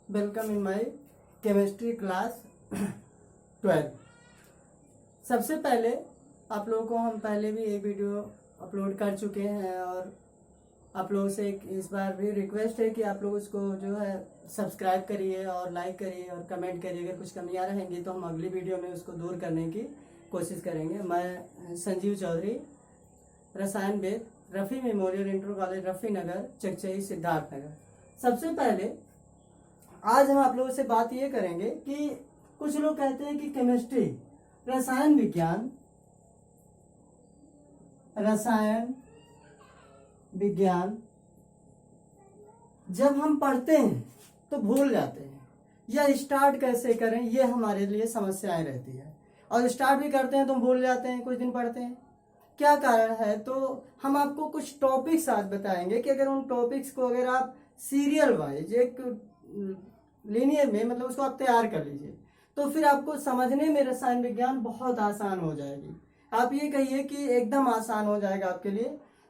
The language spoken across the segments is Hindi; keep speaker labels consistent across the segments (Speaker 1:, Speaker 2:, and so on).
Speaker 1: Welcome in my chemistry class 12। सबसे पहले आप लोगों को हम पहले भी एक वीडियो अपलोड कर चुके हैं और आप लोगों से इस बार भी रिक्वेस्ट है कि आप लोग उसको जो है सब्सक्राइब करिए और लाइक करिए और कमेंट करिए। अगर कुछ कमियां रहेंगी तो हम अगली वीडियो में उसको दूर करने की कोशिश करेंगे। मैं संजीव चौधरी, रसायन वेद, Rafi memorial inter college Rafi Nagar, Chakchai, Siddharthnagar. सबसे पहले आज हम आप लोगों से बात ये करेंगे कि कुछ लोग कहते हैं कि केमिस्ट्री रसायन विज्ञान जब हम पढ़ते हैं तो भूल जाते हैं, या स्टार्ट कैसे करें ये हमारे लिए समस्याएं रहती है। और स्टार्ट भी करते हैं तो भूल जाते हैं, कुछ दिन पढ़ते हैं। क्या कारण है? तो हम आपको कुछ टॉपिक्स आज बताएंगे कि अगर उन टॉपिक्स को अगर आप सीरियल वाइज एक लीनियर में मतलब उसको आप तैयार कर लीजिए तो फिर आपको समझने में रसायन विज्ञान बहुत आसान हो जाएगी। आप ये कहिए कि एकदम आसान हो जाएगा आपके लिए।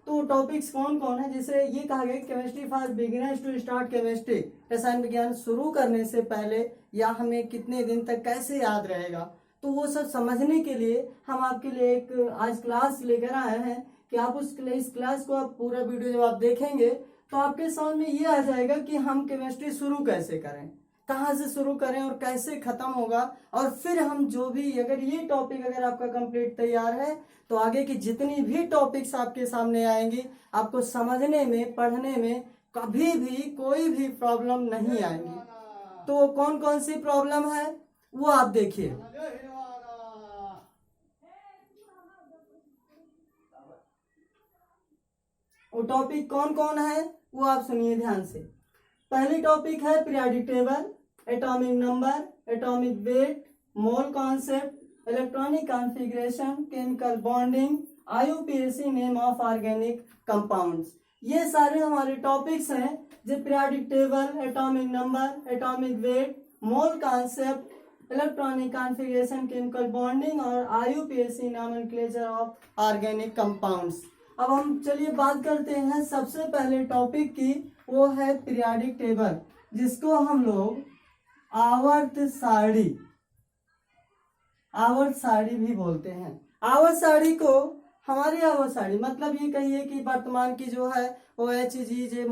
Speaker 1: तो टॉपिक्स कौन कौन है, जिसे ये कहा गया chemistry for beginners to start chemistry, रसायन विज्ञान शुरू करने से पहले या हमें कितने दिन तक कैसे याद रहेगा, तो वो सब समझने के लिए हम आपके लिए एक आज क्लास लेकर आए हैं कि आप इस क्लास को आप पूरा वीडियो जब आप देखेंगे तो आपके समझ में ये आ जाएगा कि हम केमिस्ट्री शुरू कैसे करें, कहाँ से शुरू करें और कैसे खत्म होगा। और फिर हम जो भी अगर ये टॉपिक अगर आपका कंप्लीट तैयार है तो आगे की जितनी भी टॉपिक्स आपके सामने आएंगी आपको समझने में पढ़ने में कभी भी कोई भी प्रॉब्लम नहीं आएंगी। तो कौन कौन सी प्रॉब्लम है वो आप देखिए। वो टॉपिक कौन कौन है वो आप सुनिए ध्यान से। पहली टॉपिक है periodic table, atomic number, atomic weight, mole concept, electronic configuration, chemical bonding, IUPAC name of organic compounds. ये सारे हमारे टॉपिक्स हैं जो periodic table, atomic number, atomic weight, mole concept, electronic configuration, chemical bonding और IUPAC nomenclature of organic compounds. अब हम चलिए बात करते हैं सबसे पहले टॉपिक की, वो है पीरियोडिक टेबल, जिसको हम लोग आवर्त सारणी भी बोलते हैं। आवर्त सारणी को हमारी आवर्त सारणी मतलब ये कहिए कि वर्तमान की जो है वो HGJ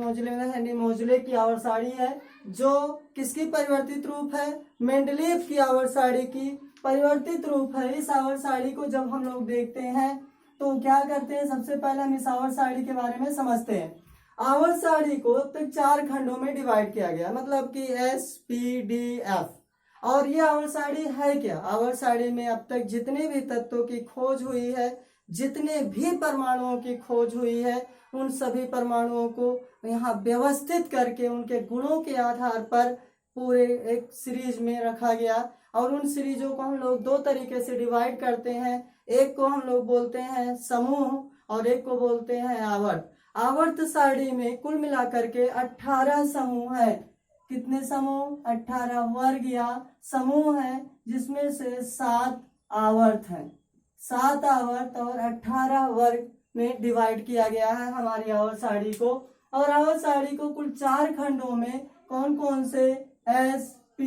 Speaker 1: मोजले की आवर्त सारणी है, जो किसकी परिवर्तित रूप है? मेंडलीव की आवर्त सारणी की परिवर्तित रूप है। इस आवर्त सारणी को जब हम लोग देखते हैं तो क्या करते हैं, सबसे पहले हम इस आवर्त सारणी के बारे में समझते हैं। आवर्त सारणी को अब तक 4 खंडों में डिवाइड किया गया, मतलब कि SPDF। और ये आवर्त सारणी है क्या? आवर्त सारणी में अब तक जितने भी तत्वों की खोज हुई है, जितने भी परमाणुओं की खोज हुई है, उन सभी परमाणुओं को यहाँ व्यवस्थित करके उनके गुणों के आधार पर पूरे एक सीरीज में रखा गया। और उन सीरीजों को हम लोग 2 तरीके से डिवाइड करते हैं। एक को हम लोग बोलते हैं समूह और एक को बोलते हैं आवर्त। आवर्त सारणी में कुल मिलाकर के 18 समूह है। कितने समूह? 18 वर्ग या समूह है, जिसमें से 7 आवर्त हैं। 7 आवर्त और 18 वर्ग में डिवाइड किया गया है हमारी आवर्त सारणी को। और आवर्त सारणी को कुल 4 खंडों में कौन कौन से S, P,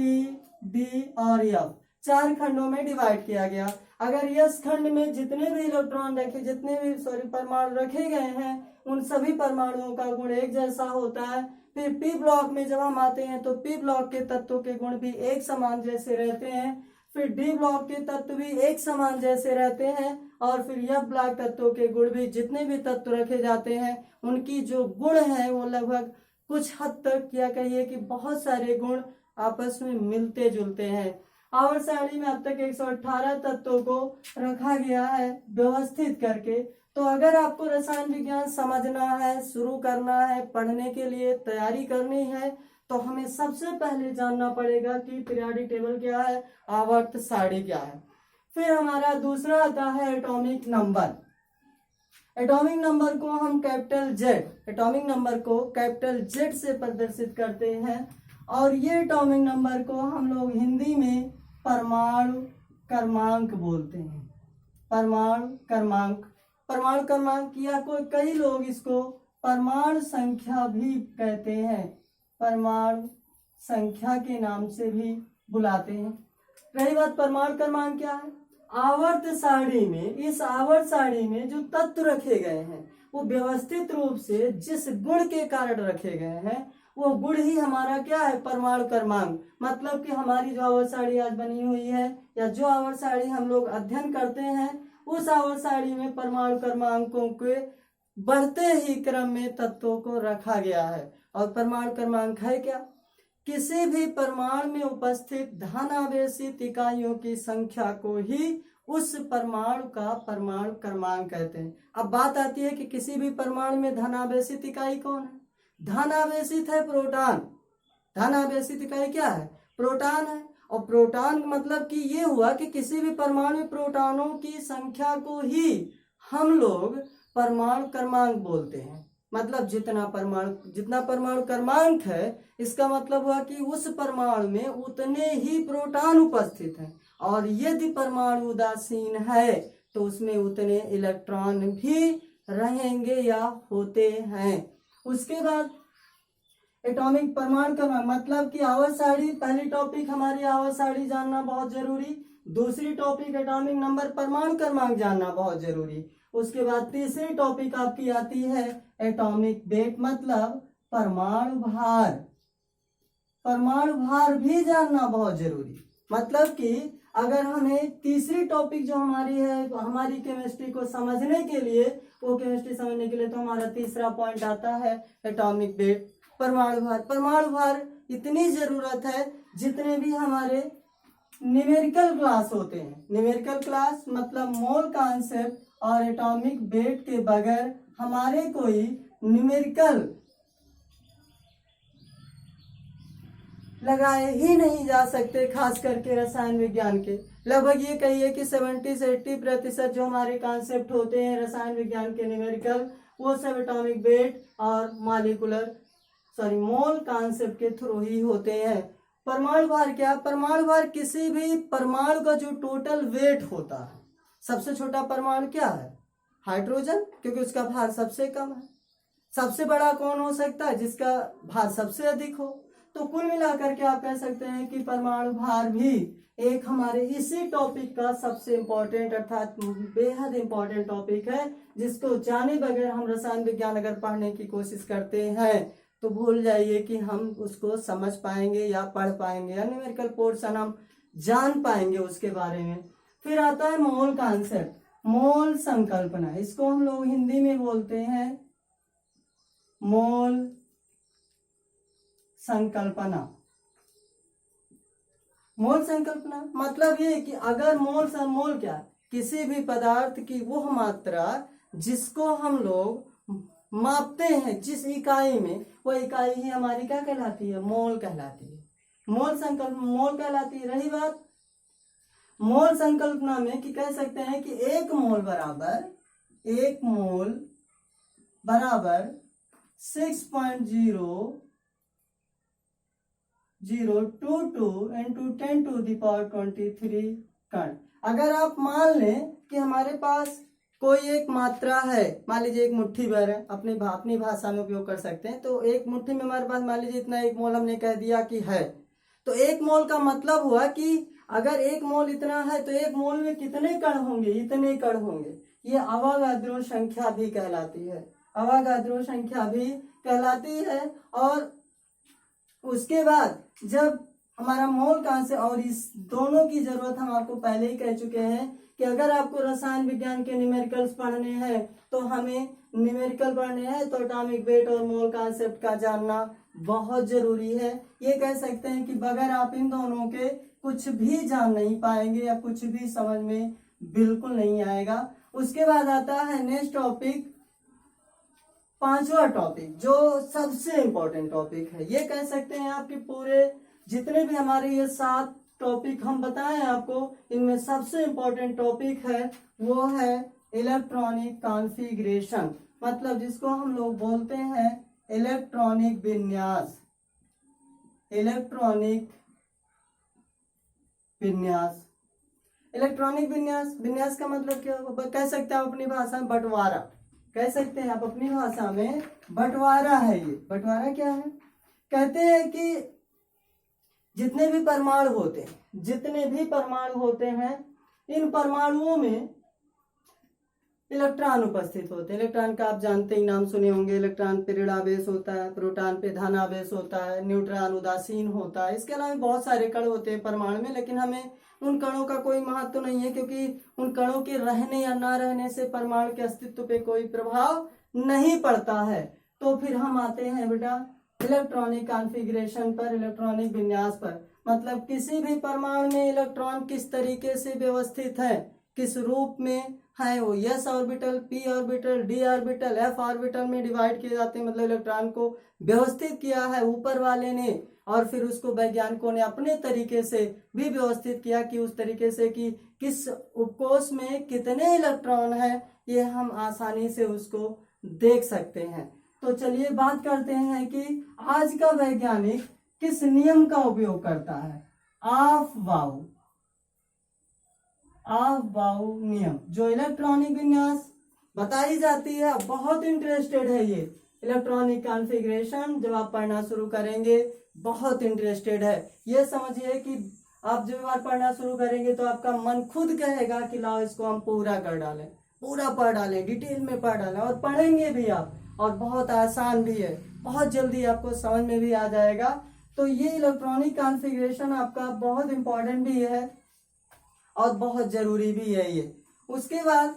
Speaker 1: D और F 4 खंडों में डिवाइड किया गया। अगर S खंड में जितने भी इलेक्ट्रॉन परमाणु रखे गए हैं उन सभी परमाणुओं का गुण एक जैसा होता है। फिर P ब्लॉक में जब हम आते हैं तो P ब्लॉक के तत्वों के गुण भी एक समान जैसे रहते हैं। फिर D ब्लॉक के तत्व भी एक समान जैसे रहते हैं। और फिर F ब्लॉक तत्वों के गुण भी, जितने भी तत्व रखे जाते हैं उनकी जो गुण है वो लगभग कुछ हद तक या कहिए कि बहुत सारे गुण आपस में मिलते जुलते हैं। आवर्त सारणी में अब तक 118 तत्वों को रखा गया है व्यवस्थित करके। तो अगर आपको रसायन विज्ञान समझना है, शुरू करना है, पढ़ने के लिए तैयारी करनी है, तो हमें सबसे पहले जानना पड़ेगा कि पीरियोडिक टेबल क्या है, आवर्त सारणी क्या है। फिर हमारा दूसरा आता है एटॉमिक नंबर। एटॉमिक नंबर को हम एटॉमिक नंबर को कैपिटल Z से प्रदर्शित करते हैं। और ये एटॉमिक नंबर को हम लोग हिंदी में परमाणु क्रमांक बोलते हैं। परमाणु क्रमांक या कई लोग इसको परमाणु संख्या भी कहते हैं। परमाणु संख्या के नाम से भी बुलाते हैं। रही बात परमाणु क्रमांक क्या है, आवर्त सारणी में, इस आवर्त सारणी में जो तत्व रखे गए हैं वो व्यवस्थित रूप से जिस गुण के कारण रखे गए हैं वो गुण ही हमारा क्या है, परमाणु क्रमांक। मतलब कि हमारी जो आवर्त सारणी आज बनी हुई है या जो आवर्त सारणी हम लोग अध्ययन करते हैं उस आवर्त सारणी में परमाणु क्रमांकों के बढ़ते ही क्रम में तत्वों को रखा गया है। और परमाणु क्रमांक है क्या, किसी भी परमाणु में उपस्थित धनावेशित इकाइयों की संख्या को ही उस परमाणु का परमाणु क्रमांक कहते हैं। अब बात आती है कि किसी भी परमाणु में धनावेशित इकाई कौन है, धनावेशित है प्रोटॉन। धनावेशित इकाई क्या है, प्रोटॉन है। और प्रोटॉन मतलब कि ये हुआ कि किसी भी परमाणु में प्रोटॉनों की संख्या को ही हम लोग परमाणु क्रमांक बोलते हैं। मतलब जितना परमाणु क्रमांक है इसका मतलब हुआ कि उस परमाणु में उतने ही प्रोटॉन उपस्थित हैं। और यदि परमाणु उदासीन है तो उसमें उतने इलेक्ट्रॉन भी रहेंगे या होते हैं। उसके बाद एटॉमिक परमाणु क्रमांक मतलब कि आवर्त सारणी, पहली टॉपिक हमारी आवर्त सारणी जानना बहुत जरूरी, दूसरी टॉपिक एटॉमिक नंबर परमाणु क्रमांक जानना बहुत जरूरी। उसके बाद तीसरी टॉपिक आपकी आती है एटॉमिक वेट मतलब परमाणु भार। परमाणु भार भी जानना बहुत जरूरी। मतलब कि अगर हमें तीसरी टॉपिक जो हमारी है हमारी केमिस्ट्री को समझने के लिए, वो केमिस्ट्री समझने के लिए तो हमारा तीसरा पॉइंट आता है एटॉमिक वेट, परमाणु भार। परमाणु भार इतनी जरूरत है जितने भी हमारे न्यूमेरिकल क्लास होते हैं। न्यूमेरिकल क्लास मतलब मोल कॉन्सेप्ट और एटॉमिक वेट के बगैर हमारे कोई न्यूमेरिकल लगाए ही नहीं जा सकते। खास करके रसायन विज्ञान के लगभग ये कहिए कि 70 से 80% जो हमारे कॉन्सेप्ट होते हैं रसायन विज्ञान के न्यूमेरिकल, वो सब एटॉमिक वेट और मोल कॉन्सेप्ट के थ्रू ही होते हैं। परमाणु भार क्या, परमाणु भार किसी भी परमाणु का जो टोटल वेट होता है। सबसे छोटा परमाणु क्या है, हाइड्रोजन, क्योंकि उसका भार सबसे कम है। सबसे बड़ा कौन हो सकता है, जिसका भार सबसे अधिक हो। तो कुल मिलाकर के आप कह सकते हैं कि परमाणु भार भी एक हमारे इसी टॉपिक का सबसे इम्पोर्टेंट अर्थात बेहद इम्पोर्टेंट टॉपिक है, जिसको जाने बगैर हम रसायन विज्ञान अगर पढ़ने की कोशिश करते हैं तो भूल जाइए कि हम उसको समझ पाएंगे या पढ़ पाएंगे या न्यूमेरिकल पोर्शन हम जान पाएंगे उसके बारे में। फिर आता है मोल कॉन्सेप्ट, मोल संकल्पना। इसको हम लोग हिंदी में बोलते हैं मोल संकल्पना। मोल संकल्पना मतलब ये कि अगर मोल क्या, किसी भी पदार्थ की वह मात्रा जिसको हम लोग मापते हैं जिस इकाई में, वह इकाई ही हमारी क्या कहलाती है, मोल कहलाती है। मोल कहलाती है। रही बात मोल संकल्पना में कि कह सकते हैं कि एक मोल बराबर 6.0022 into 10⁻23 कण। अगर आप मान लें कि हमारे पास कोई एक मात्रा है, मान लीजिए एक मुट्ठी भर है, अपनी भाषा में उपयोग कर सकते हैं। तो एक मुट्ठी में हमारे पास मान लीजिए इतना एक मोल हमने कह दिया कि है, तो एक मोल का मतलब हुआ कि अगर एक मोल इतना है तो एक मोल में कितने कण होंगे, इतने कण होंगे। ये अवागाद्रो संख्या भी कहलाती है, अवागाद्रो संख्या भी कहलाती है। और उसके बाद जब हमारा मोल कहाँ से, और इस दोनों की जरूरत हम आपको पहले ही कह चुके हैं कि अगर आपको रसायन विज्ञान के न्यूमेरिकल्स पढ़ने हैं तो हमें न्यूमेरिकल पढ़ने हैं तो एटॉमिक वेट और मोल कॉन्सेप्ट का जानना बहुत जरूरी है। ये कह सकते हैं कि बगैर आप इन दोनों के कुछ भी जान नहीं पाएंगे या कुछ भी समझ में बिल्कुल नहीं आएगा। उसके बाद आता है नेक्स्ट टॉपिक, पांचवा टॉपिक जो सबसे इंपॉर्टेंट टॉपिक है। ये कह सकते हैं आपके पूरे जितने भी हमारे ये 7 टॉपिक हम बताएं आपको, इनमें सबसे इंपॉर्टेंट टॉपिक है वो है इलेक्ट्रॉनिक कॉन्फ़िगरेशन, मतलब जिसको हम लोग बोलते हैं इलेक्ट्रॉनिक विन्यास। इलेक्ट्रॉनिक विन्यास का मतलब क्या, कह सकते हैं आप अपनी भाषा में बंटवारा, कह सकते हैं आप अपनी भाषा में बंटवारा है। ये बंटवारा क्या है, कहते हैं कि जितने भी परमाणु होते हैं इन परमाणुओं में इलेक्ट्रॉन उपस्थित होते हैं। इलेक्ट्रॉन का आप जानते ही नाम सुने होंगे। इलेक्ट्रॉन पे ऋणावेश होता है, प्रोटॉन पे धनावेश होता है, न्यूट्रॉन उदासीन होता है। इसके अलावा बहुत सारे कण होते हैं परमाणु में, लेकिन हमें उन कणों का कोई महत्व नहीं है, क्योंकि उन कणों के रहने या ना रहने से परमाणु के अस्तित्व पे कोई प्रभाव नहीं पड़ता है। तो फिर हम आते हैं बेटा इलेक्ट्रॉनिक कॉन्फ़िगरेशन पर, इलेक्ट्रॉनिक विन्यास पर। मतलब किसी भी परमाणु में इलेक्ट्रॉन किस तरीके से व्यवस्थित है, किस रूप में है, वो s orbital, p orbital, d orbital, f orbital में डिवाइड किए जाते हैं। मतलब इलेक्ट्रॉन को व्यवस्थित किया है ऊपर वाले ने, और फिर उसको वैज्ञानिकों ने अपने तरीके से भी व्यवस्थित किया कि उस तरीके से कि किस उपकोष में कितने इलेक्ट्रॉन है, ये हम आसानी से उसको देख सकते हैं। तो चलिए बात करते हैं कि आज का वैज्ञानिक किस नियम का उपयोग करता है। ऑफ बाउ नियम, जो इलेक्ट्रॉनिक विन्यास बताई जाती है। बहुत इंटरेस्टेड है ये इलेक्ट्रॉनिक कॉन्फ़िगरेशन, जब आप पढ़ना शुरू करेंगे बहुत इंटरेस्टेड है। ये समझिए कि आप जब बार पढ़ना शुरू करेंगे तो आपका मन खुद कहेगा कि लाओ इसको हम पूरा कर डालें, पूरा पढ़ डालें, डिटेल में पढ़ डालें, और पढ़ेंगे भी आप। और बहुत आसान भी है, बहुत जल्दी आपको समझ में भी आ जाएगा। तो ये इलेक्ट्रॉनिक कॉन्फ़िगरेशन आपका बहुत इंपॉर्टेंट भी है और बहुत जरूरी भी है ये। उसके बाद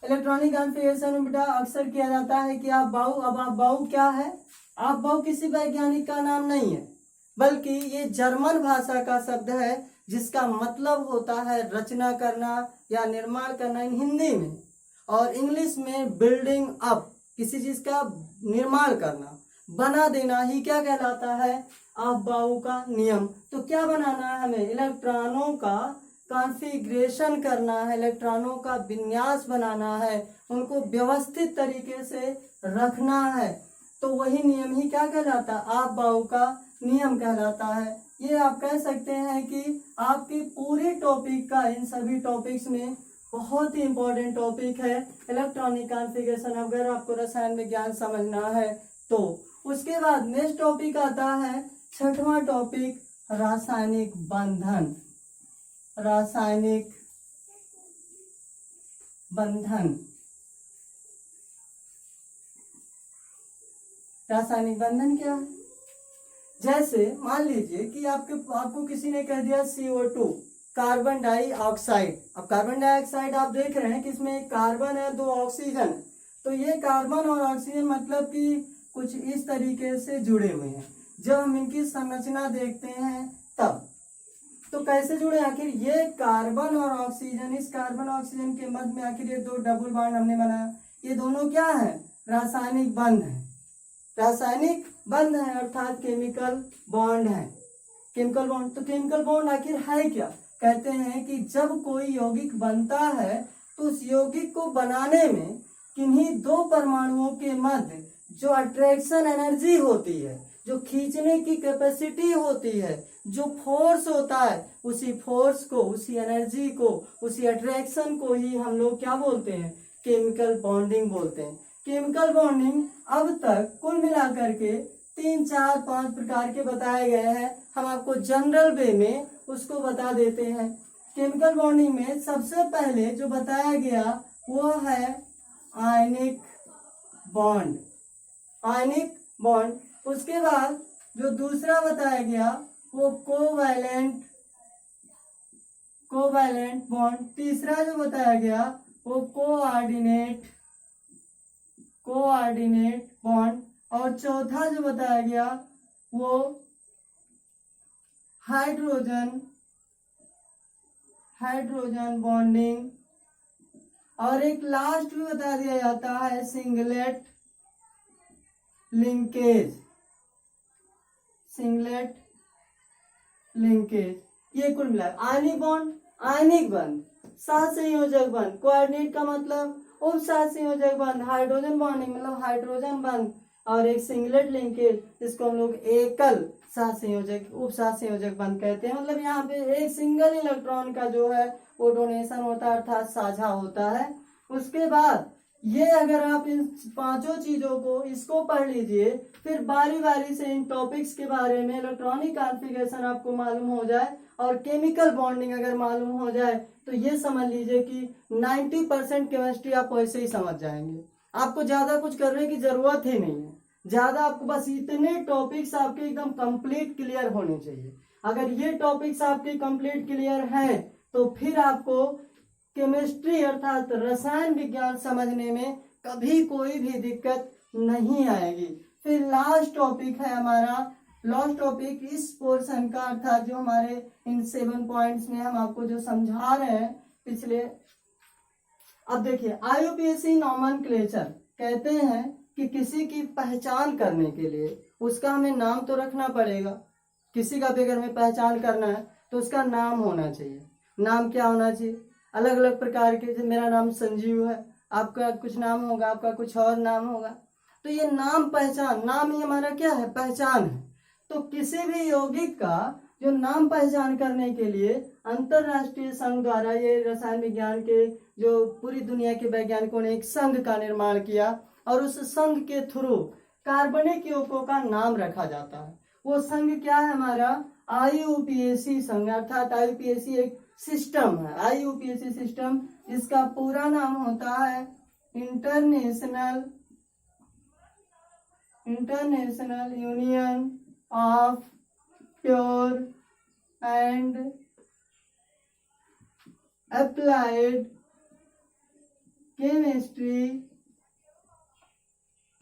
Speaker 1: इलेक्ट्रॉनिक कॉन्फ़िगरेशन में बेटा अक्सर किया जाता है कि आप बाउ। अब आप बाउ क्या है? आप बाउ किसी वैज्ञानिक का नाम नहीं है, बल्कि ये जर्मन भाषा का शब्द है, जिसका मतलब होता है रचना करना या निर्माण करना इन हिंदी में, और इंग्लिश में बिल्डिंग अप, किसी चीज का निर्माण करना, बना देना ही क्या कहलाता है? ऑफ बाउ का नियम। तो क्या बनाना है हमें? इलेक्ट्रॉनों का कॉन्फ़िगरेशन करना है, इलेक्ट्रॉनों का विन्यास बनाना है, उनको व्यवस्थित तरीके से रखना है। तो वही नियम ही क्या कहलाता है? ऑफ बाउ का नियम कहलाता है। ये आप कह सकते हैं कि आपकी पूरी टॉपिक का, इन सभी टॉपिक्स में बहुत ही इंपॉर्टेंट टॉपिक है इलेक्ट्रॉनिक कॉन्फ़िगरेशन, अगर आपको रसायन विज्ञान समझना है तो। उसके बाद नेक्स्ट टॉपिक आता है, छठवां टॉपिक, रासायनिक बंधन। रासायनिक बंधन, रासायनिक बंधन क्या है? जैसे मान लीजिए कि आपको किसी ने कह दिया CO2, कार्बन डाइऑक्साइड। अब कार्बन डाइऑक्साइड आप देख रहे हैं कि इसमें एक कार्बन है, 2 ऑक्सीजन। तो ये कार्बन और ऑक्सीजन मतलब कि कुछ इस तरीके से जुड़े हुए हैं। जब हम इनकी संरचना देखते हैं तब तो कैसे जुड़े? आखिर ये कार्बन और ऑक्सीजन, इस कार्बन और ऑक्सीजन के मध्य में आखिर ये 2 डबल बॉन्ड हमने बनाया, ये दोनों क्या है? रासायनिक बंध है। रासायनिक बंध है अर्थात केमिकल बॉन्ड है। केमिकल बॉन्ड, तो केमिकल बॉन्ड आखिर है क्या? कहते हैं कि जब कोई यौगिक बनता है तो उस यौगिक को बनाने में किन्हीं 2 परमाणुओं के मध्य जो अट्रैक्शन एनर्जी होती है, जो खींचने की कैपेसिटी होती है, जो फोर्स होता है, उसी फोर्स को, उसी एनर्जी को, उसी अट्रैक्शन को ही हम लोग क्या बोलते हैं? केमिकल बॉन्डिंग बोलते हैं। केमिकल बॉन्डिंग अब तक कुल मिलाकर के 3, 4, 5 प्रकार के बताए गए हैं। हम आपको जनरल वे में उसको बता देते हैं। केमिकल बॉन्डिंग में सबसे पहले जो बताया गया वो है आयनिक बॉन्ड। Ionic bond. उसके बाद जो दूसरा बताया गया वो कोवैलेंट बॉन्ड। तीसरा जो बताया गया वो कोऑर्डिनेट बॉन्ड। और चौथा जो बताया गया वो हाइड्रोजन बॉन्डिंग। और एक लास्ट भी बता दिया जाता है सिंगलेट लिंकेज। ये कुल मिला आयनिक बॉन्ड, आयनिक बंध, सहसंयोजक बंध, कोऑर्डिनेट का मतलब उप सहसंयोजक बंध, हाइड्रोजन बॉन्डिंग मतलब हाइड्रोजन बंध, और एक सिंगलेट लिंकेज, इसको हम लोग एकल सहसंयोजक, उप सहसंयोजक बंध कहते हैं। मतलब यहाँ पे एक सिंगल इलेक्ट्रॉन का जो है वो डोनेशन होता है अर्थात साझा होता है। उसके बाद ये अगर आप इन पांचों चीजों को इसको पढ़ लीजिए, फिर बारी बारी से इन टॉपिक्स के बारे में इलेक्ट्रॉनिक कॉन्फ़िगरेशन आपको मालूम हो जाए और केमिकल बॉन्डिंग अगर मालूम हो जाए तो ये समझ लीजिए कि 90% केमिस्ट्री आप वैसे ही समझ जाएंगे। आपको ज्यादा कुछ करने की जरूरत ही नहीं है, ज्यादा आपको बस इतने टॉपिक्स आपके एकदम कंप्लीट क्लियर होने चाहिए। अगर ये टॉपिक्स आपके कंप्लीट क्लियर हैं तो फिर आपको केमिस्ट्री अर्थात रसायन विज्ञान समझने में कभी कोई भी दिक्कत नहीं आएगी। फिर लास्ट टॉपिक है हमारा, लास्ट टॉपिक इस पोर्शन का अर्थात जो हमारे इन 7 पॉइंट्स में हम आपको जो समझा रहे हैं पिछले। अब देखिए IUPAC नॉमेनक्लेचर कहते हैं कि किसी की पहचान करने के लिए उसका हमें नाम तो रखना पड़ेगा। किसी का भी अगर हमें पहचान करना है तो उसका नाम होना चाहिए। नाम क्या होना चाहिए? अलग अलग प्रकार के, जैसे मेरा नाम संजीव है, आपका कुछ नाम होगा, आपका कुछ और नाम होगा। तो ये नाम पहचान, नाम ही हमारा क्या है? पहचान है। तो किसी भी यौगिक का जो नाम पहचान करने के लिए अंतरराष्ट्रीय संघ द्वारा, ये रसायन विज्ञान के जो पूरी दुनिया के वैज्ञानिकों ने एक संघ का निर्माण किया और उस संघ के थ्रू कार्बनिक यौगिकों का नाम रखा जाता है। वो संघ क्या है हमारा? IUPAC संघ, अर्थात IUPAC एक सिस्टम है। IUPAC सिस्टम, इसका पूरा नाम होता है international union of pure and applied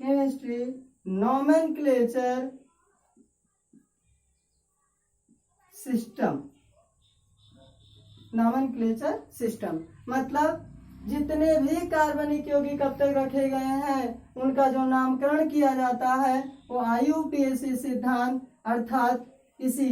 Speaker 1: chemistry nomenclature system. Nomenclature system मतलब जितने भी कार्बनिक यौगिक अब तक रखे गए हैं उनका जो नामकरण किया जाता है वो IUPAC सिद्धांत अर्थात इसी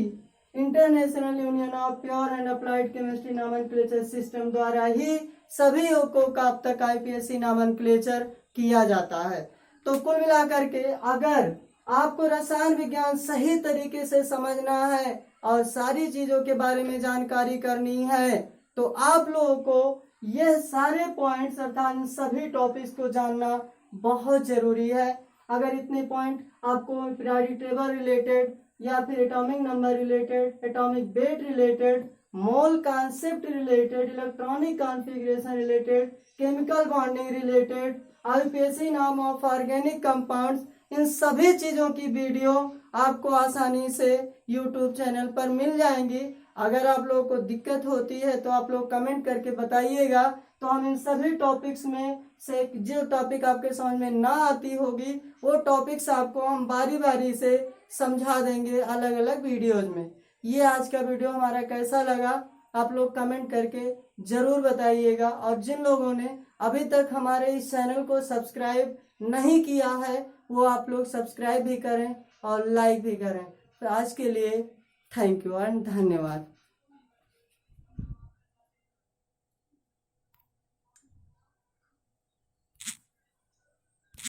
Speaker 1: international union of pure and applied chemistry nomenclature system द्वारा ही सभी यौगिकों का अब तक IUPAC नॉमेनक्लेचर किया जाता है। तो कुल मिलाकर के अगर आपको रसायन विज्ञान सही तरीके से समझना है और सारी चीजों के बारे में जानकारी करनी है तो आप लोगों को ये सारे पॉइंट्स अर्थात सभी टॉपिक्स को जानना बहुत जरूरी है। अगर इतने पॉइंट आपको पीरियोडिक टेबल रिलेटेड या फिर atomic number related, atomic weight related, mole concept related, electronic configuration related, chemical bonding related, IUPAC नाम ऑफ ऑर्गेनिक कंपाउंड्स, इन सभी चीजों की वीडियो आपको आसानी से YouTube चैनल पर मिल जाएंगी। अगर आप लोगों को दिक्कत होती है तो आप लोग कमेंट करके बताइएगा, तो हम इन सभी टॉपिक्स में से जो टॉपिक आपके समझ में ना आती होगी वो टॉपिक्स आपको हम बारी बारी से समझा देंगे अलग अलग वीडियोज में। ये आज का वीडियो हमारा कैसा लगा आप लोग कमेंट करके जरूर बताइएगा, और जिन लोगों ने अभी तक हमारे इस चैनल को सब्सक्राइब नहीं किया है वो आप लोग सब्सक्राइब भी करें और लाइक भी करें। तो आज के लिए थैंक यू एंड धन्यवाद।